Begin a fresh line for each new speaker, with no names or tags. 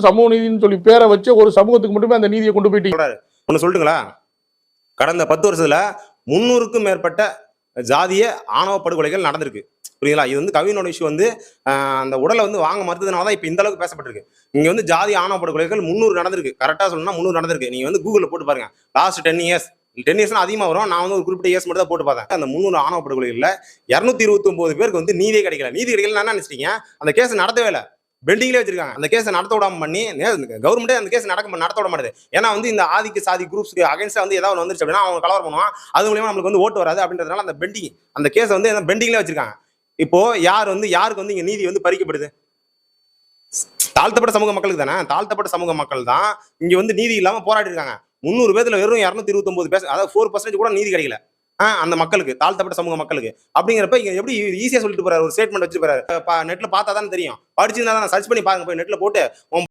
சமூக நீதினு சொல்லி பேரை வச்சு ஒரு சமூகத்துக்கு மட்டுமே அந்த நீதியை கொண்டு போயிட்டீங்க.
ஒண்ணு சொல்லட்டுங்களா? கடந்த 10 வருஷத்துல 300க்கும் மேற்பட்ட ஜாதிய ஆணவ படுகொலைகள் நடந்திருக்கு. புரியுங்களா? இது வந்து கவினோட இஷ்யூ வந்து அந்த உடலை வந்து வாங்க மறுத்ததுனால தான் இப்ப இந்த அளவுக்கு பேசப்பட்டிருக்கு. இங்க வந்து ஜாதி ஆணவ படுகொலைகள் 300 நடந்திருக்கு. கரெக்டா சொல்லணும்னா 300 நடந்திருக்கு. நீங்க வந்து கூகுள்ல போட்டு பாருங்க. லாஸ்ட் 10 இயர்ஸ் 10 இயர்ஸ்னா அதிகமா வரும். நான் வந்து ஒரு குறிப்பிட்ட இயர்ஸ் மட்டும் தான் போட்டு பார்த்தேன். அந்த 300 ஆணவ படுகொலைகள்ல 229 பேருக்கு வந்து நீதியே கிடைக்கல. நீதி கிடைக்கல என்ன நினைச்சிட்டீங்க? அந்த கேஸ் நடத்தவே இல்லை, பெண்டிங்லேயே வச்சிருக்காங்க. அந்த கேஸை நடத்த விடாம பண்ணி கவர்மெண்டே அந்த கேஸ் நடத்த விட மாட்டேது. ஏன்னா வந்து இந்த ஆதிக்க சாதி குரூப்ஸ்க்கு அகைன்ஸ்டா வந்து ஏதாவது வந்துருச்சு அப்படின்னா அவங்க கலவரம் பண்ணுவான், அது மூலியமா நம்மளுக்கு வந்து ஓட்டு வராது அப்படின்றதுனால அந்த பெண்டிங் அந்த கேஸை வந்து பெண்டிங்லேயே வச்சிருக்காங்க. இப்போ யாருக்கு வந்து இங்க நீதி வந்து பறிக்கப்படுது? தாழ்த்தப்பட்ட சமூக மக்களுக்கு தானே. தாழ்த்தப்பட்ட சமூக மக்கள் தான் இங்க வந்து நீதி இல்லாம போராடி இருக்காங்க. 300 பேர்ல வெறும் 229 பேர், அதாவது 4% கூட நீதி கிடைக்கல அந்த மக்களுக்கு, தாழ்த்தப்பட்ட சமூக மக்களுக்கு. அப்படிங்கிறப்ப இங்க எப்படி ஈஸியா சொல்லிட்டு போறாரு, ஒரு ஸ்டேட்மெண்ட் வச்சு போறாரு. நெட்ல பார்த்தா தான் தெரியும். படிச்சிருந்தா தான் சர்ச் பண்ணி பாருங்க, போய் நெட்ல போட்டு